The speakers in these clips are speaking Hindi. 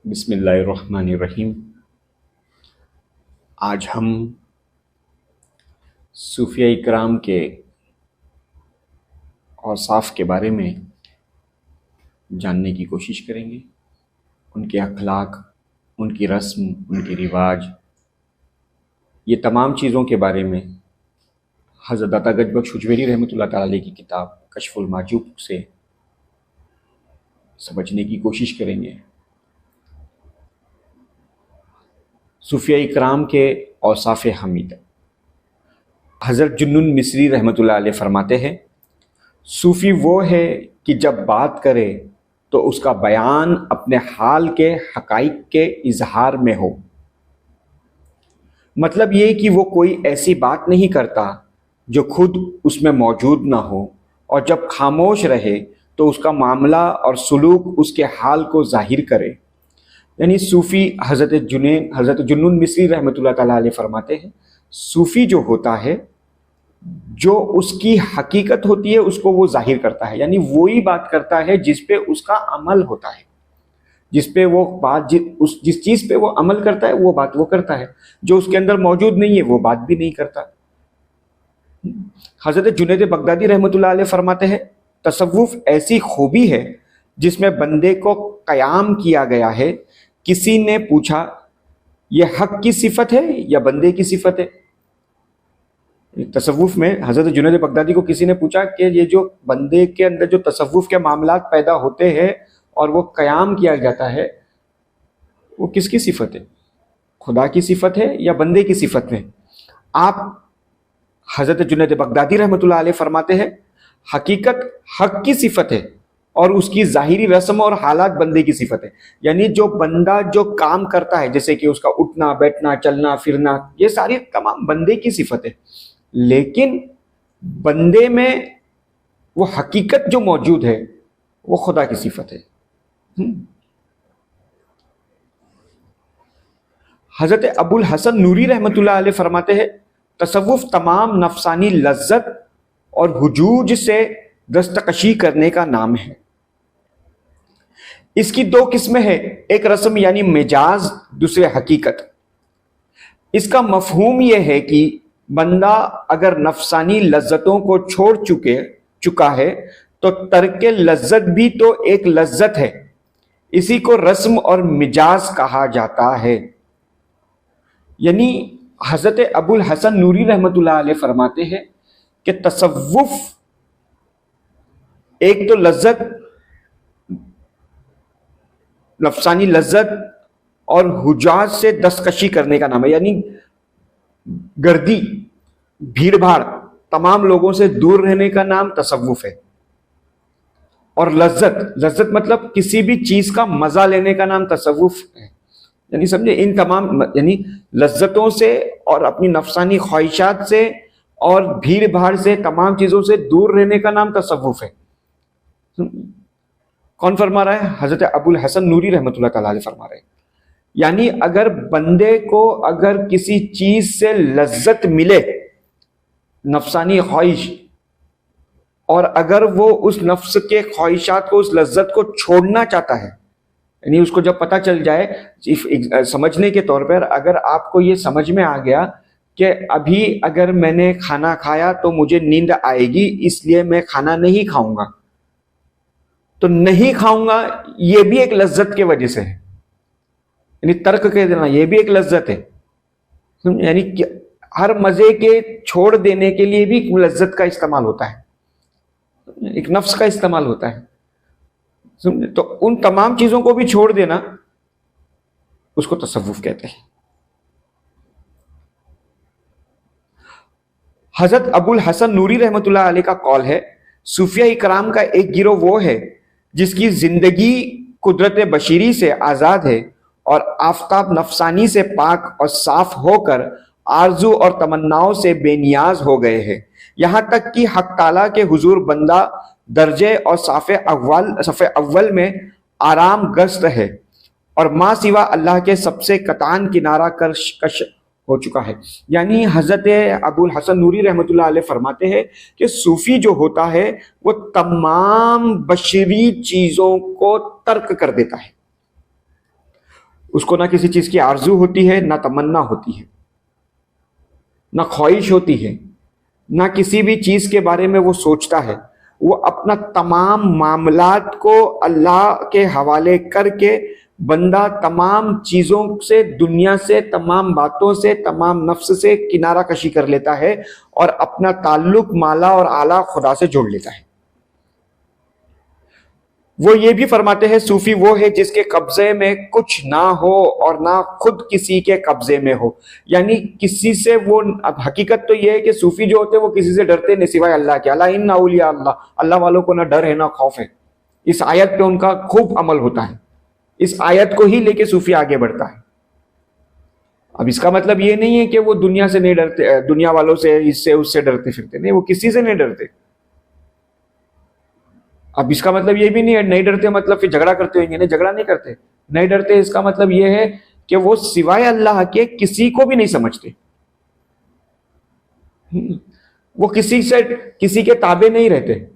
बिस्मिल्लाहिर्रहमानिर्रहीम। आज हम सूफिया इकराम के औसाफ के बारे में जानने की कोशिश करेंगे। उनके अखलाक, उनकी रस्म, उनके रिवाज, ये तमाम चीज़ों के बारे में हज़रत दाता गजबख्श हुजवेरी रहमतुल्लाह ताला अलैह की किताब कश्फुल माजूब से समझने की कोशिश करेंगे। सूफिया इकराम के औसाफ हमीद। हज़रत जुन्नुन मिस्री रहमतुल्लाह अलैह फरमाते हैं, सूफ़ी वो है कि जब बात करे तो उसका बयान अपने हाल के हक़ाइक़ के इजहार में हो। मतलब ये कि वो कोई ऐसी बात नहीं करता जो खुद उसमें मौजूद ना हो, और जब खामोश रहे तो उसका मामला और सलूक उसके हाल को ज़ाहिर करे। यानी सूफ़ी हज़रत जुन्नुन मिस्री रहमतुल्लाह ताला अलैह फरमाते हैं, सूफ़ी जो होता है, जो उसकी हकीकत होती है उसको वो जाहिर करता है। यानी वही बात करता है जिस पे उसका अमल होता है, जिस पे वो बात जिस चीज़ पे वो अमल करता है वो बात वो करता है। जो उसके अंदर मौजूद नहीं है वो बात भी नहीं करता। हज़रत जुनैद बगदादी रहमतुल्लाह अलैह फरमाते हैं, तसव्वुफ़ ऐसी खूबी है जिसमें बंदे को क़याम किया गया है। किसी ने पूछा, यह हक की सिफत है या बंदे की सिफत है? तसव्वुफ में हज़रत जुनैद बगदादी को किसी ने पूछा कि ये जो बंदे के अंदर जो तसव्वुफ के मामलात पैदा होते हैं और वो क़याम किया जाता है, वो किसकी सिफत है? खुदा की सिफत है या बंदे की सिफत है? आप हज़रत जुनैद बगदादी रहमतुल्लाह अलैह फरमाते हैं, हकीकत हक की सिफत है और उसकी ज़ाहिरी रस्म और हालात बंदे की सिफत है। यानी जो बंदा जो काम करता है, जैसे कि उसका उठना बैठना चलना फिरना, ये सारी तमाम बंदे की सिफत है, लेकिन बंदे में वो हकीकत जो मौजूद है वो खुदा की सिफत है। हज़रत अबुल हसन नूरी रहमतुल्लाह अलैह फरमाते हैं, तसव्वुफ तमाम नफसानी लज्जत और हुजूज से दस्तकशी करने का नाम है। इसकी दो किस्में हैं, एक रस्म यानी मिजाज, दूसरे हकीकत। इसका मफहूम यह है कि बंदा अगर नफसानी लज्जतों को छोड़ चुका है तो तर्के लज्जत भी तो एक लज्जत है। इसी को रस्म और मिजाज कहा जाता है। यानी हज़रत अबुल हसन नूरी रहमतुल्लाह अलैह फरमाते हैं कि तसव्वुफ एक तो लज्जत, नफसानी लज्जत और हुजाज से दस्तकशी करने का नाम है। यानी गर्दी, भीड़ भाड़, तमाम लोगों से दूर रहने का नाम तसव्वुफ है। और लज्जत मतलब किसी भी चीज का मजा लेने का नाम तसव्वुफ है। यानी समझे, इन तमाम यानी लज्जतों से और अपनी नफसानी ख्वाहिशात से और भीड़ भाड़ से, तमाम चीजों से दूर रहने का नाम तसव्वुफ है। कौन फरमा रहा है? हजरत अबुल हसन नूरी रहमतुल्लाह ताला अलैह फरमा रहे हैं। यानी अगर बंदे को अगर किसी चीज से लज्जत मिले, नफसानी ख्वाहिश, और अगर वो उस नफ्स के ख्वाहिशात को, उस लज्जत को छोड़ना चाहता है, यानी उसको जब पता चल जाए, समझने के तौर पर अगर आपको ये समझ में आ गया कि अभी अगर मैंने खाना खाया तो मुझे नींद आएगी, इसलिए मैं खाना नहीं खाऊंगा, तो नहीं खाऊंगा ये भी एक लज्जत के वजह से है। यानी तर्क कह देना ये भी एक लज्जत है। यानी हर मजे के छोड़ देने के लिए भी लज्जत का इस्तेमाल होता है, एक नफ्स का इस्तेमाल होता है। तो उन तमाम चीजों को भी छोड़ देना, उसको तसव्वुफ कहते हैं। हजरत अबुल हसन नूरी रहमतुल्लाह अलैह का कौल है, सूफिया इकराम का एक गिरोह वो है जिसकी जिंदगी कुदरत बशीरी से आजाद है और आफताब नफसानी से पाक और साफ होकर आरजू और तमन्नाओं से बेनियाज हो गए हैं। यहाँ तक कि हक ताला के हुजूर बंदा दर्जे और सफ़े अव्वल में आराम गस्त है और माँ सिवा अल्लाह के सबसे कतान किनारा कश हो चुका है। यानी हज़रत अबुल हसन नूरी रहमतुल्लाह अलैह फरमाते हैं कि सूफ़ी जो होता है वो तमाम बशरी चीज़ों को तर्क कर देता है उसको ना किसी चीज की आरजू होती है, ना तमन्ना होती है, ना ख्वाहिश होती है, ना किसी भी चीज के बारे में वो सोचता है। वो अपना तमाम मामलात को अल्लाह के हवाले करके बंदा तमाम चीजों से, दुनिया से, तमाम बातों से, तमाम नफ्स से किनारा कशी कर लेता है और अपना ताल्लुक माला और आला खुदा से जोड़ लेता है। वो ये भी फरमाते हैं सूफी वो है जिसके कब्जे में कुछ ना हो और ना खुद किसी के कब्जे में हो। यानी किसी से वो, अब हकीकत तो ये है कि सूफी जो होते हैं वो किसी से डरते नहीं सिवाय अल्लाह के। अल्लाह इन्ना औलिया अल्लाह, अल्लाह वालों को ना डर है ना खौफ है। इस आयत पे उनका खूब अमल होता है, इस आयत को ही लेके सूफी आगे बढ़ता है। अब इसका मतलब ये नहीं है कि वो दुनिया से नहीं डरते, दुनिया वालों से, इससे उससे डरते फिरते, नहीं, वो किसी से नहीं डरते। अब इसका मतलब ये भी नहीं है नहीं डरते मतलब फिर झगड़ा करते होंगे, नहीं, झगड़ा नहीं करते। नहीं डरते इसका मतलब ये है कि वो सिवाय अल्लाह के किसी को भी नहीं समझते। वो किसी से, किसी के ताबे नहीं रहते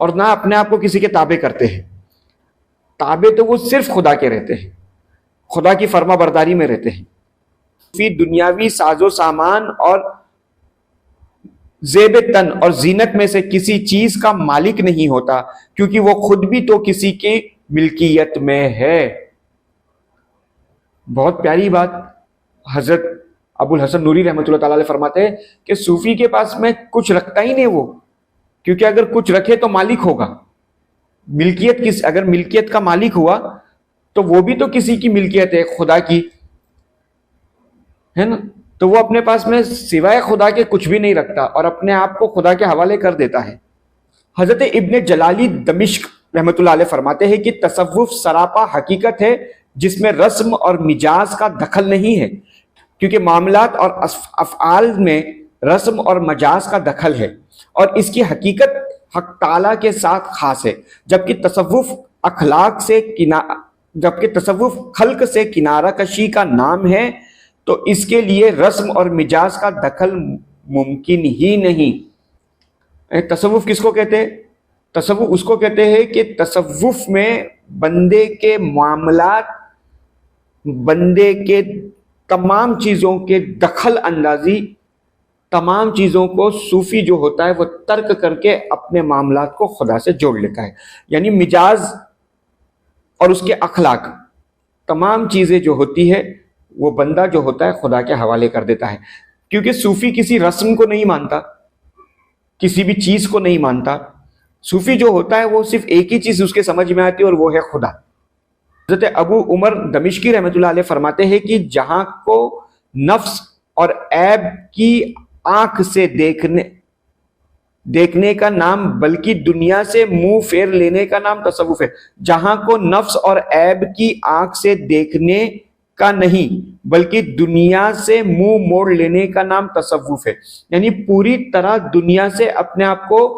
और ना अपने आप को किसी के ताबे करते हैं। ताबे तो वो सिर्फ खुदा के रहते हैं, खुदा की फर्मा बरदारी में रहते हैं। फिर दुनियावी साजो सामान और जेब तन और जीनत में से किसी चीज का मालिक नहीं होता, क्योंकि वो खुद भी तो किसी की मिल्कियत में है। बहुत प्यारी बात हजरत अबुल हसन नूरी रहमतुल्लाह ताला अलैह फरमाते हैं कि सूफी के पास में कुछ रखता ही नहीं वो, क्योंकि अगर कुछ रखे तो मालिक होगा। मिल्कियत किस, अगर मिल्कियत का मालिक हुआ तो वो भी तो किसी की मिल्कियत है, खुदा की है ना। तो वो अपने पास में सिवाय खुदा के कुछ भी नहीं रखता और अपने आप को खुदा के हवाले कर देता है। हजरत इब्ने जलाली दमिश्क रहमतुल्लाह अलैह फरमाते हैं कि तसव्वुफ सरापा हकीकत है जिसमें रस्म और मिजाज का दखल नहीं है, क्योंकि मामलात और अफ़आल में रस्म और मजाज का दखल है और इसकी हकीकत हक ताला के साथ खास है। जबकि तसव्वुफ अखलाक से जबकि तसव्वुफ खल्क से किनारा कशी का नाम है, तो इसके लिए रस्म और मिजाज का दखल मुमकिन ही नहीं। तसव्वुफ किसको कहते हैं? तसव्वुफ उसको कहते हैं कि तसव्वुफ में बंदे के मामलात, बंदे के तमाम चीजों के दखल अंदाजी, तमाम चीजों को सूफी जो होता है वो तर्क करके अपने मामलात को खुदा से जोड़ लेता है। यानी मिजाज और उसके अखलाक, तमाम चीजें जो होती है वो बंदा जो होता है खुदा के हवाले कर देता है। क्योंकि सूफी किसी रस्म को नहीं मानता, किसी भी चीज को नहीं मानता। सूफी जो होता है वो सिर्फ एक ही चीज उसके समझ में आती है और वो है खुदा। हज़रत अबू उमर दमिश्की रहमतुल्लाह अलैह फरमाते हैं कि जहां को नफ्स और ऐब की आंख से देखने का नाम बल्कि दुनिया से मुंह फेर लेने का नाम तसव्वुफ है। जहां को नफ्स और ऐब की आंख से देखने का नहीं बल्कि दुनिया से मुंह मोड़ लेने का नाम तसव्वुफ है। यानी पूरी तरह दुनिया से अपने आप को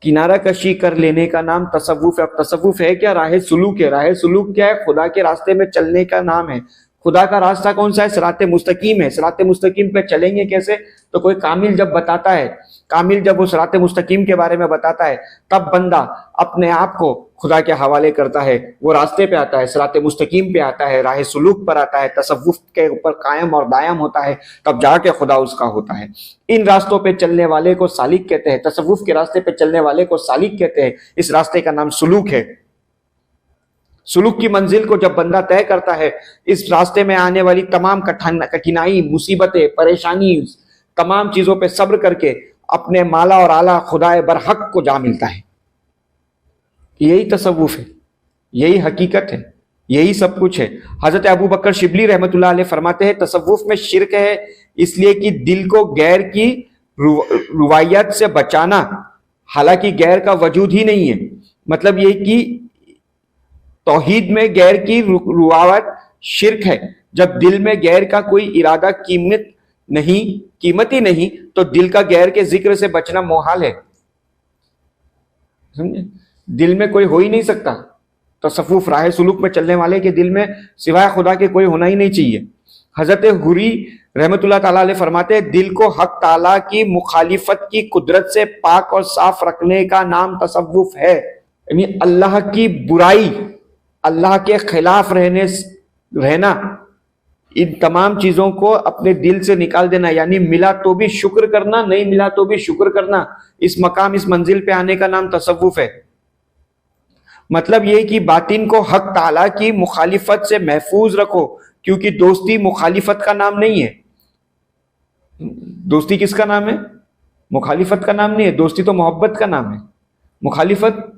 किनारा कशी कर लेने का नाम तसव्वुफ है। अब तसव्वुफ है क्या? राह सुलूक है। राह सुलूक क्या है? खुदा के रास्ते में चलने का नाम है। खुदा का रास्ता कौन सा है? सिराते मुस्तकीम है। सिराते मुस्तकीम पे चलेंगे कैसे? तो कोई कामिल जब बताता है, कामिल जब वो सिराते मुस्तकीम के बारे में बताता है, तब बंदा अपने आप को खुदा के हवाले करता है, वो रास्ते पे आता है, सिराते मुस्तकीम पे आता है, राह सुलूक पर आता है, तसव्वुफ के ऊपर कायम और दायम होता है, तब जाके खुदा उसका होता है। इन रास्तों पे चलने वाले को सालिक कहते हैं। तसव्वुफ के रास्ते पे चलने वाले को सालिक कहते हैं। इस रास्ते का नाम सुलूक है। सुलूक की मंजिल को जब बंदा तय करता है, इस रास्ते में आने वाली तमाम कठिनाई, मुसीबतें, परेशानी, तमाम चीजों पे सब्र करके अपने माला और आला खुदाए बरहक को जा मिलता है। यही तसव्वुफ है, यही हकीकत है, यही सब कुछ है। हजरत अबू बकर शिबली रहमतुल्लाह अलैह फरमाते हैं तसव्वुफ में शिर्क है, इसलिए कि दिल को गैर की रुवायत से बचाना, हालांकि गैर का वजूद ही नहीं है। मतलब ये कि तौहीद में गैर की रुवावत शिर्क है। जब दिल में गैर का कोई इरादा कीमती नहीं, तो दिल का गैर के जिक्र से बचना मोहाल है। समझे? दिल में कोई हो ही नहीं सकता। तसव्वुफ राह सुलूक में चलने वाले के दिल में सिवाय खुदा के कोई होना ही नहीं चाहिए। हजरत हुरी रहमतुल्लाह ताला अलैह फरमाते हैं दिल को हक ताला की मुखालिफत की कुदरत से पाक और साफ रखने का नाम तसव्वुफ है। यानी अल्लाह की बुराई, अल्लाह के खिलाफ रहने रहना, इन तमाम चीजों को अपने दिल से निकाल देना, यानी मिला तो भी शुक्र करना, नहीं मिला तो भी शुक्र करना, इस मकाम इस मंजिल पे आने का नाम तसव्वुफ है। मतलब ये कि बातिन को हक ताला की मुखालिफत से महफूज रखो, क्योंकि दोस्ती मुखालिफत का नाम नहीं है। दोस्ती किसका नाम है? मुखालिफत का नाम नहीं है। दोस्ती तो मोहब्बत का नाम है। मुखालिफत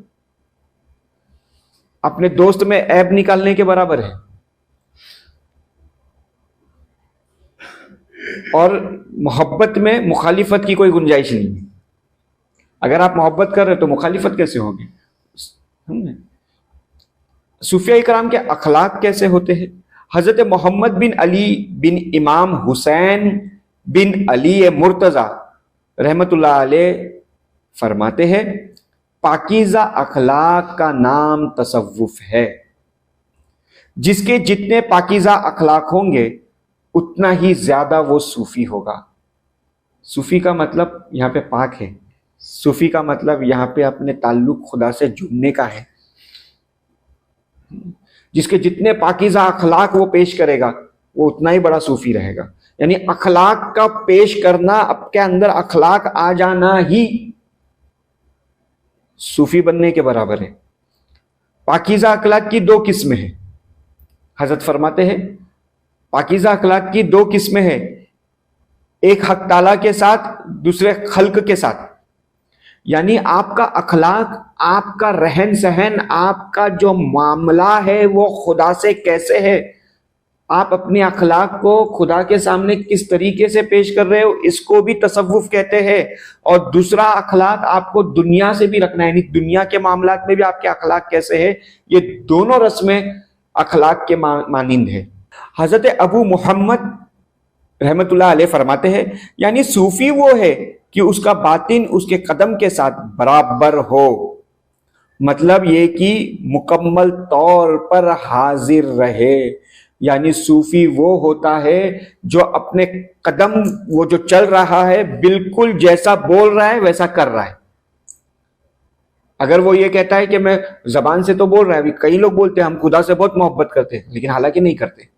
अपने दोस्त में ऐब निकालने के बराबर है। और मोहब्बत में मुखालिफत की कोई गुंजाइश नहीं है। अगर आप मोहब्बत कर रहे हो तो मुखालिफत कैसे होगी? सूफिया इकराम के अखलाक कैसे होते हैं? हजरत मोहम्मद बिन अली बिन इमाम हुसैन बिन अली मुर्तजा रहमतुल्लाह अलैह फरमाते हैं, पाकीज़ा अखलाक का नाम तसव्वुफ है। जिसके जितने पाकीज़ा अखलाक होंगे उतना ही ज्यादा वो सूफी होगा। सूफी का मतलब यहां पे पाक है। सूफी का मतलब यहां पे अपने ताल्लुक खुदा से जुड़ने का है। जिसके जितने पाकीज़ा अखलाक वो पेश करेगा वो उतना ही बड़ा सूफी रहेगा। यानी अखलाक का पेश करना, आपके अंदर अखलाक आ जाना ही सूफी बनने के बराबर है। पाकीज़ा अखलाक की दो किस्में हैं। हजरत फरमाते हैं पाकीज़ा अखलाक की दो किस्में हैं, एक हक ताला के साथ, दूसरे खल्क के साथ। यानी आपका अखलाक, आपका रहन सहन, आपका जो मामला है वो खुदा से कैसे है, आप अपने अखलाक को खुदा के सामने किस तरीके से पेश कर रहे हो, इसको भी तसव्वुफ कहते हैं। और दूसरा अखलाक आपको दुनिया से भी रखना है, यानी दुनिया के मामलात में भी आपके अखलाक कैसे है। ये दोनों रस्में अखलाक के मानिंद है। हजरत अबू मोहम्मद रहमतुल्लाह अलैह फरमाते हैं, यानी सूफी वो है कि उसका बातिन उसके कदम के साथ बराबर हो। मतलब ये कि मुकम्मल तौर पर हाजिर रहे। यानी सूफी वो होता है जो अपने कदम, वो जो चल रहा है बिल्कुल जैसा बोल रहा है वैसा कर रहा है। अगर वो ये कहता है कि मैं जबान से तो बोल रहा है, अभी कई लोग बोलते हैं हम खुदा से बहुत मोहब्बत करते हैं, लेकिन हालांकि नहीं करते।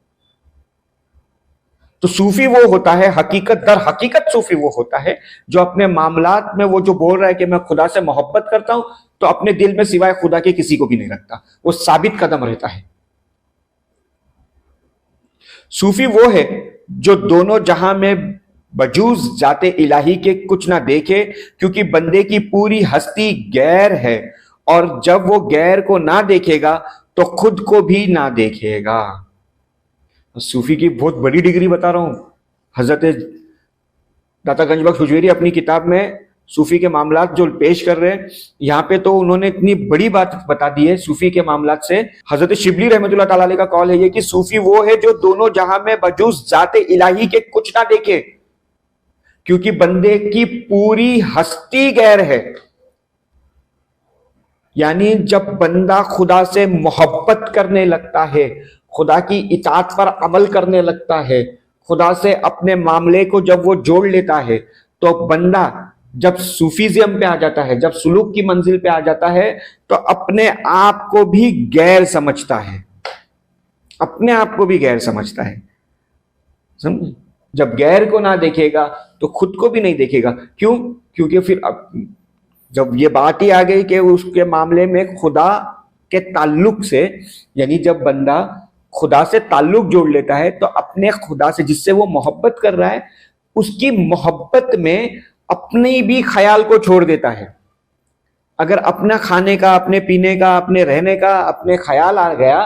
तो सूफी वो होता है, हकीकत दर हकीकत सूफी वो होता है जो अपने मामलात में वो जो बोल रहा है कि मैं खुदा से मोहब्बत करता हूं, तो अपने दिल में सिवाय खुदा के किसी को भी नहीं रखता, वो साबित कदम रहता है। सूफी वो है जो दोनों जहां में बजूज जाते इलाही के कुछ ना देखे, क्योंकि बंदे की पूरी हस्ती गैर है, और जब वो गैर को ना देखेगा तो खुद को भी ना देखेगा। सूफी की बहुत बड़ी डिग्री बता रहा हूं। हजरत दाता गंजबख्श हुजवेरी अपनी किताब में सूफी के मामलात जो पेश कर रहे हैं, यहाँ पे तो उन्होंने इतनी बड़ी बात बता दी है सूफी के मामलात से। हजरत शिबली रहमतुल्लाह ताला अलैह का कौल है ये कि सूफी वो है जो दोनों जहां में बजूज जाते इलाही के कुछ ना देखे, क्योंकि बंदे की पूरी हस्ती गैर है। यानी जब बंदा खुदा से मोहब्बत करने लगता है, खुदा की इताअत पर अमल करने लगता है, खुदा से अपने मामले को जब वो जोड़ लेता है, तो बंदा जब सूफीज़म पे आ जाता है, जब सुलूक की मंजिल पे आ जाता है, तो अपने आप को भी गैर समझता है। अपने आप को भी गैर समझता है। समझे? जब गैर को ना देखेगा तो खुद को भी नहीं देखेगा। क्यों? क्योंकि फिर जब ये बात ही आ गई कि उसके मामले में खुदा के ताल्लुक से, यानी जब बंदा खुदा से ताल्लुक जोड़ लेता है तो अपने खुदा से जिससे वो मोहब्बत कर रहा है, उसकी मोहब्बत में अपने भी ख्याल को छोड़ देता है। अगर अपना खाने का, अपने पीने का, अपने रहने का अपने ख्याल आ गया,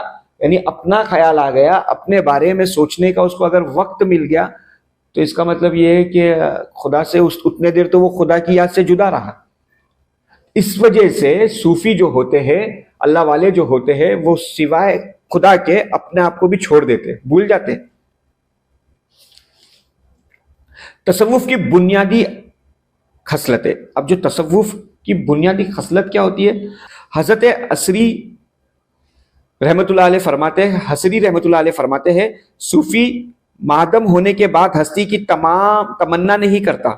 यानी अपना ख्याल आ गया, अपने बारे में सोचने का उसको अगर वक्त मिल गया, तो इसका मतलब ये है कि खुदा से उतने देर तो वो खुदा की याद से जुदा रहा। इस वजह से सूफी जो होते हैं, अल्लाह वाले जो होते हैं, वो सिवाय खुदा के अपने आप को भी छोड़ देते, भूल जाते। तसव्वुफ की बुनियादी खसलतें। अब जो तसव्वुफ की बुनियादी खसलत क्या होती है, हजरत असरी रहमतुल्लाह अलैह फरमाते हैं, हसरी रहमतुल्लाह अलैह फरमाते हैं, सूफी मादम होने के बाद हस्ती की तमाम तमन्ना नहीं करता,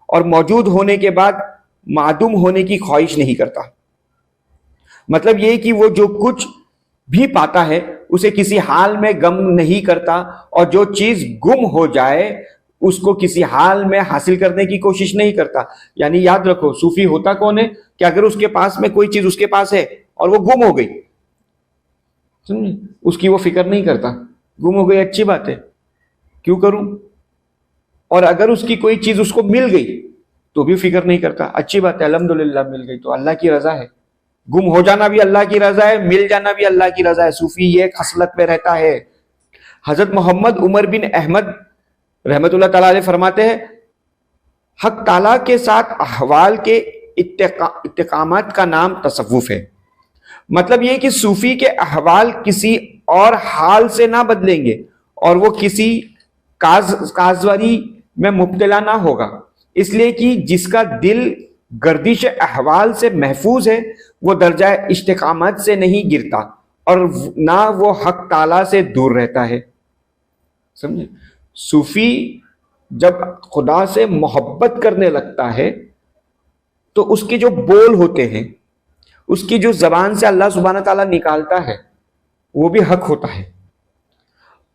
और मौजूद होने के बाद मादूम होने की ख्वाहिश नहीं करता। मतलब ये कि वो जो कुछ भी पाता है, उसे किसी हाल में गम नहीं करता, और जो चीज गुम हो जाए उसको किसी हाल में हासिल करने की कोशिश नहीं करता। यानी याद रखो, सूफी होता कौन है कि अगर उसके पास में कोई चीज उसके पास है और वो गुम हो गई, समझे, उसकी वो फिक्र नहीं करता। गुम हो गई अच्छी बात है, क्यों करूं। और अगर उसकी कोई चीज उसको मिल गई तो भी फिक्र नहीं करता, अच्छी बात है, अल्हम्दुलिल्लाह मिल गई तो अल्लाह की रजा है। गुम हो जाना भी अल्लाह की रजा है, मिल जाना भी अल्लाह की रजा है। सूफी ये खसलत में रहता है। हजरत मोहम्मद उमर बिन अहमद रहमतुल्लाह ताला अलैह फरमाते हैं, हक ताला के साथ अहवाल के इत्तेकामात का नाम तसव्वुफ है। मतलब ये कि सूफी के अहवाल किसी और हाल से ना बदलेंगे और वो किसी काजवारी में मुब्तला ना होगा, इसलिए कि जिसका दिल गर्दिश अहवाल से महफूज है वो दर्जा इस्तिकामत से नहीं गिरता और ना वो हक ताला से दूर रहता है। समझे, सूफी जब खुदा से मोहब्बत करने लगता है तो उसके जो बोल होते हैं, उसकी जो जबान से अल्लाह सुब्हाना ताला निकालता है वो भी हक होता है।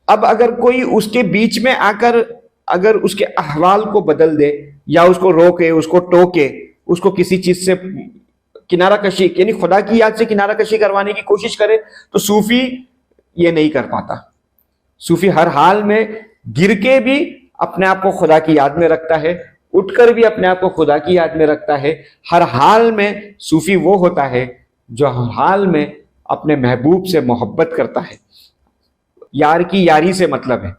अब अगर कोई उसके बीच में आकर अगर उसके अहवाल को बदल दे या उसको रोके, उसको टोके, उसको किसी चीज से किनारा कशी यानी खुदा की याद से किनारा कशी करवाने की कोशिश करे, तो सूफी ये नहीं कर पाता। सूफी हर हाल में गिर के भी अपने आप को खुदा की याद में रखता है, उठकर भी अपने आप को खुदा की याद में रखता है। हर हाल में सूफी वो होता है जो हर हाल में अपने महबूब से मोहब्बत करता है। यार की यारी से मतलब है,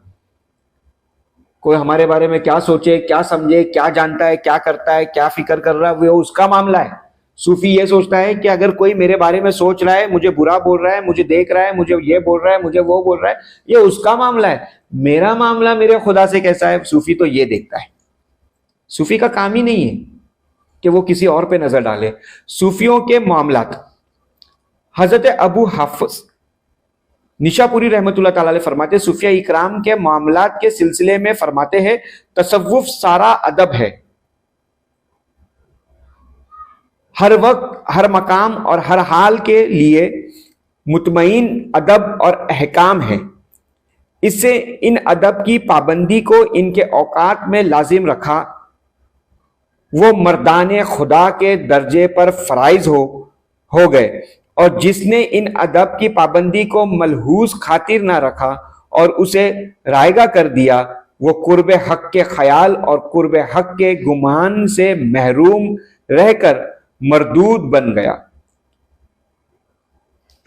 कोई हमारे बारे में क्या सोचे, क्या समझे, क्या जानता है, क्या करता है, क्या फिक्र कर रहा है, वो उसका मामला है। सूफी ये सोचता है कि अगर कोई मेरे बारे में सोच रहा है, मुझे बुरा बोल रहा है, मुझे देख रहा है, मुझे ये बोल रहा है, मुझे वो बोल रहा है, ये उसका मामला है। मेरा मामला मेरे खुदा से कैसा है, सूफी तो ये देखता है। सूफी का काम ही नहीं है कि वो किसी और पे नजर डाले। सूफियों के मामलात, हजरत अबू हाफिज निशापुरी रहमतुल्लाह ताला अलैह फरमाते, सूफिया इकराम के मामलात के सिलसिले में फरमाते हैं, तसव्वुफ सारा अदब है, हर वक्त, हर मकाम और हर हाल के लिए मुतमईन अदब और अहकाम है। इससे इन अदब की पाबंदी को इनके औकात में लाजिम रखा, वो मर्दाने खुदा के दर्जे पर फराइज हो गए, और जिसने इन अदब की पाबंदी को मलहूज खातिर ना रखा और उसे रायगा कर दिया, वो कुर्ब हक के ख्याल और कुर्ब हक के गुमान से महरूम रहकर मरदूद बन गया।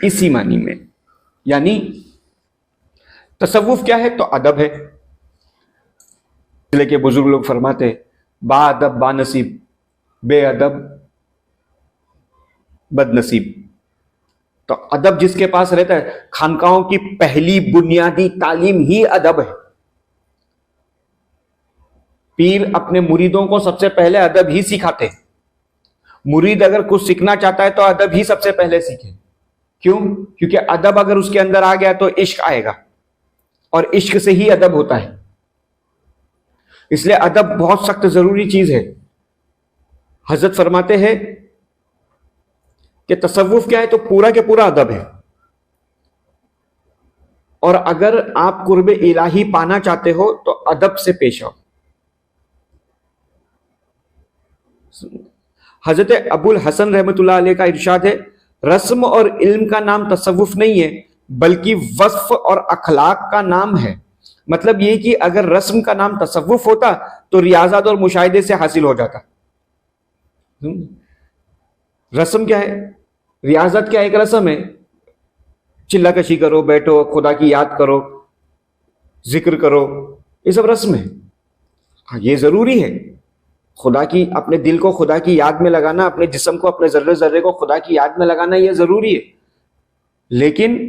इसी मानी में यानी तसव्वुफ क्या है तो अदब है। इसलिए के बुजुर्ग लोग फरमाते, बाअदब बानसीब, बेअदब बदनसीब। तो अदब जिसके पास रहता है, खानकाहों की पहली बुनियादी तालीम ही अदब है। पीर अपने मुरीदों को सबसे पहले अदब ही सिखाते हैं। मुरीद अगर कुछ सीखना चाहता है तो अदब ही सबसे पहले सीखे। क्यों? क्योंकि अदब अगर उसके अंदर आ गया तो इश्क आएगा, और इश्क से ही अदब होता है। इसलिए अदब बहुत सख्त जरूरी चीज है। हजरत फरमाते हैं कि तसव्वुफ क्या है तो पूरा के पूरा अदब है, और अगर आप कुर्ब इलाही पाना चाहते हो तो अदब से पेश आओ। हजरत अबुल हसन रहमतुल्लाह अलैह का इरशाद है, रस्म और इल्म का नाम तसव्वुफ नहीं है बल्कि वस्फ और अखलाक का नाम है। मतलब ये कि अगर रस्म का नाम तसव्वुफ होता तो रियाजत और मुशाहिदे से हासिल हो जाता। रस्म क्या है? रियाजत क्या एक रस्म है, चिल्ला कशी करो, बैठो, खुदा की याद करो, जिक्र करो, ये सब रस्म है। हाँ, ये जरूरी है, खुदा की, अपने दिल को खुदा की याद में लगाना, अपने जिस्म को, अपने जर्रे जर्रे को खुदा की याद में लगाना, ये जरूरी है। लेकिन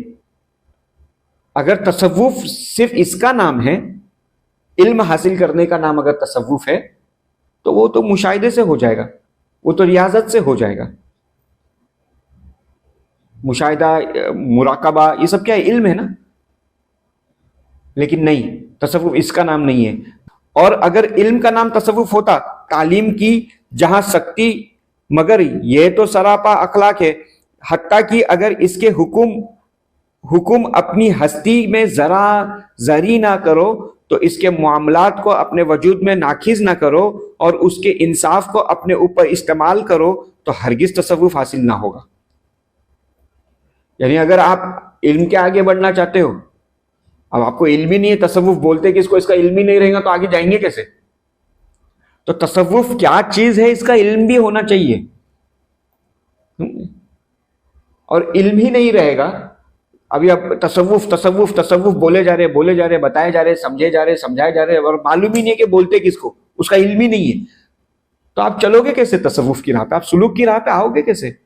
अगर तसव्वुफ सिर्फ इसका नाम है, इल्म हासिल करने का नाम अगर तसव्वुफ है, तो वो तो मुशाहिदे से हो जाएगा, वो तो रियाजत से हो जाएगा। मुशाहिदा, मुराकबा, ये सब क्या है? इल्म है ना। लेकिन नहीं, तसव्वुफ इसका नाम नहीं है। और अगर इल्म का नाम तसव्वुफ होता, तालीम की जहां सख्ती, मगर ये तो सरापा अखलाक है। हत्ता कि अगर इसके हुक्म हुक्म अपनी हस्ती में जरा जरी ना करो तो इसके मामलात को अपने वजूद में नाखिज ना करो और उसके इंसाफ को अपने ऊपर इस्तेमाल करो तो हरगिज तसव्वुफ हासिल ना होगा। यानी अगर आप इल्म के आगे बढ़ना चाहते हो, अब आपको इल्म ही नहीं है, तसव्वुफ बोलते कि इसको इसका इल्म ही नहीं रहेगा तो आगे जाएंगे कैसे? तो तसव्वुफ क्या चीज है इसका इल्म भी होना चाहिए, और इल्म ही नहीं रहेगा। अभी अब तसव्वुफ तसव्वुफ तसव्वुफ बोले जा रहे, बताए जा रहे, समझे जा रहे, समझाए जा रहे, और मालूम ही नहीं है कि बोलते किसको, उसका इल्म ही नहीं है। तो आप चलोगे कैसे तसव्वुफ की राह पे? आप सुलूक की राह पे आओगे कैसे?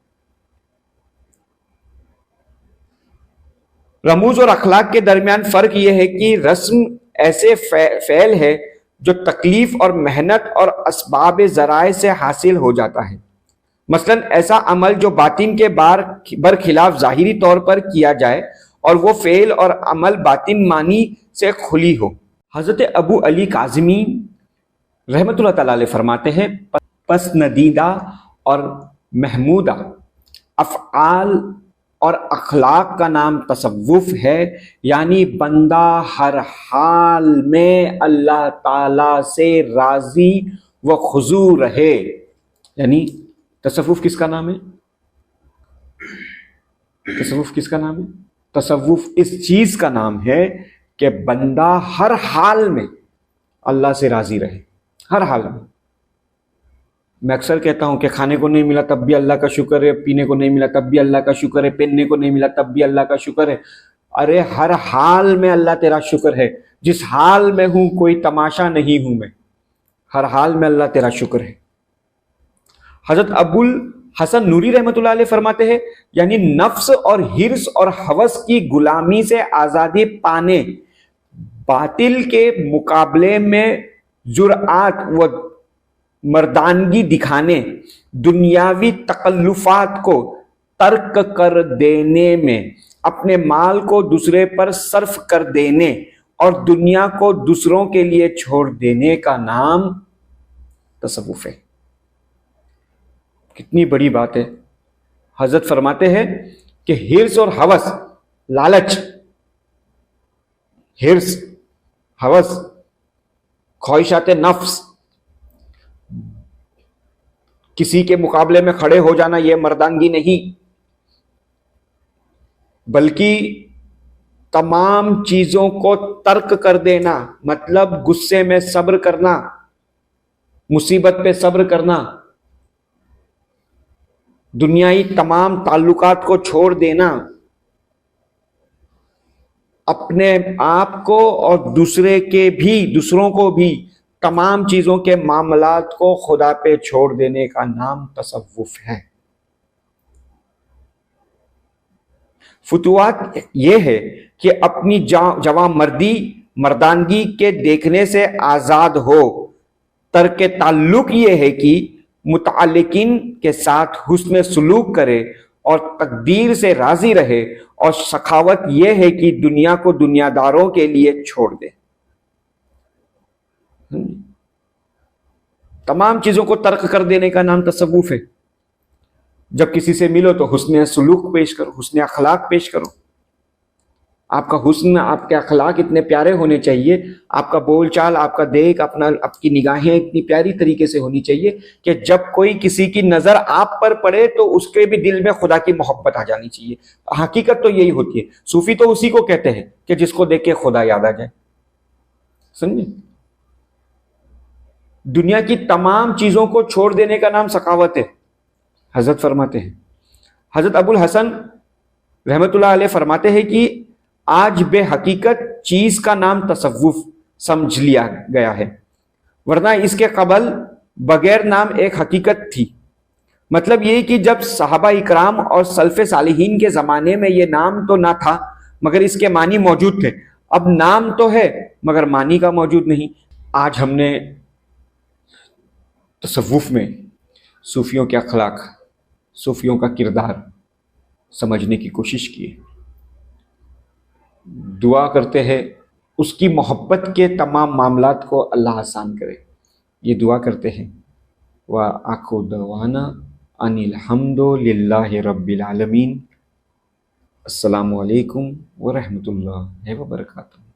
रमूज और अखलाक के दरमियान फर्क यह है कि रस्म ऐसे फेल है जो तकलीफ और मेहनत और असबाब जराए से हासिल हो जाता है। मसलन ऐसा अमल जो बातिन के बरखिलाफ जाहिरी तौर पर किया जाए और वो फेल और अमल बातिन मानी से खुली हो। हजरत अबू अली काज़मी रहमतुल्लाह तआला अलैह फरमाते हैं, पसंदीदा और महमूदा अफ़आल और अखलाक का नाम तसव्वुफ है, यानी बंदा हर हाल में अल्लाह ताला से राजी व खुजू रहे। यानी तसव्वुफ किसका नाम है? तसव्वुफ किसका नाम है? तसव्वुफ इस चीज का नाम है कि बंदा हर हाल में अल्लाह से राजी रहे, हर हाल में। मैं अक्सर कहता हूं कि खाने को नहीं मिला तब भी अल्लाह का शुक्र है, पीने को नहीं मिला तब भी अल्लाह का शुक्र है, पहनने को नहीं मिला तब भी अल्लाह का शुक्र है। अरे हर हाल में अल्लाह तेरा शुक्र है। जिस हाल में हूं कोई तमाशा नहीं हूं मैं, हर हाल में अल्लाह तेरा शुक्र है। हजरत अबुल हसन नूरी रहमतुल्लाह अलैह फरमाते हैं, यानी नफ्स और हिर्स और हवस की गुलामी से आजादी पाने, बातिल के मुकाबले में जुर्आत व मर्दानगी दिखाने, दुनियावी तकल्लुफात को तर्क कर देने में, अपने माल को दूसरे पर सर्फ कर देने और दुनिया को दूसरों के लिए छोड़ देने का नाम तसव्वुफ है। कितनी बड़ी बात है। हजरत फरमाते हैं कि हिर्स और हवस, लालच, हिर्स, हवस, ख्वाहिशात नफ्स, किसी के मुकाबले में खड़े हो जाना, यह मर्दानगी नहीं, बल्कि तमाम चीजों को तर्क कर देना, मतलब गुस्से में सब्र करना, मुसीबत पे सब्र करना, दुनियाई तमाम ताल्लुकात को छोड़ देना, अपने आप को और दूसरों को भी तमाम चीजों के मामलात को खुदा पे छोड़ देने का नाम तसव्वुफ है। फुतुवात यह है कि अपनी मर्दानगी के देखने से आजाद हो। तर्क ताल्लुक यह है कि मुतालिकिन के साथ हुस्न सुलूक करे और तकदीर से राजी रहे, और सखावत यह है कि दुनिया को दुनियादारों के लिए छोड़ दे। तमाम चीजों को तर्क कर देने का नाम तसव्वुफ है। जब किसी से मिलो तो हुस्न सुलूक पेश करो, हुस्न अखलाक पेश करो। आपका हुस्न, आपके अखलाक इतने प्यारे होने चाहिए, आपका बोलचाल, आपका देख, आपकी निगाहें इतनी प्यारी तरीके से होनी चाहिए कि जब कोई किसी की नजर आप पर पड़े तो उसके भी दिल में खुदा की मोहब्बत आ जानी चाहिए। हकीकत तो यही होती है। सूफी तो उसी को कहते हैं कि जिसको देख के खुदा याद आ जाए। समझे? दुनिया की तमाम चीजों को छोड़ देने का नाम सखावत है। हजरत फरमाते हैं, हजरत अबुल हसन रहमतुल्लाह अलैह फरमाते हैं कि आज बेहकीकत चीज का नाम तसव्वुफ समझ लिया गया है, वरना इसके कबल बगैर नाम एक हकीकत थी। मतलब ये कि जब सहाबा इकराम और सल्फ़े सालिहीन के जमाने में ये नाम तो ना था मगर इसके मानी मौजूद थे। अब नाम तो है मगर मानी का मौजूद नहीं। आज हमने तसव्वुफ में सूफियों के अखलाक, सूफियों का किरदार समझने की कोशिश की है। दुआ करते हैं उसकी मोहब्बत के तमाम मामलात को अल्लाह आसान करे। ये दुआ करते हैं। व आखिरु दवाना अनिल हम्दुलिल्लाहि रब्बिल आलमीन। अस्सलामु अलैकुम व रहमतुल्लाहि व बरकातुहू।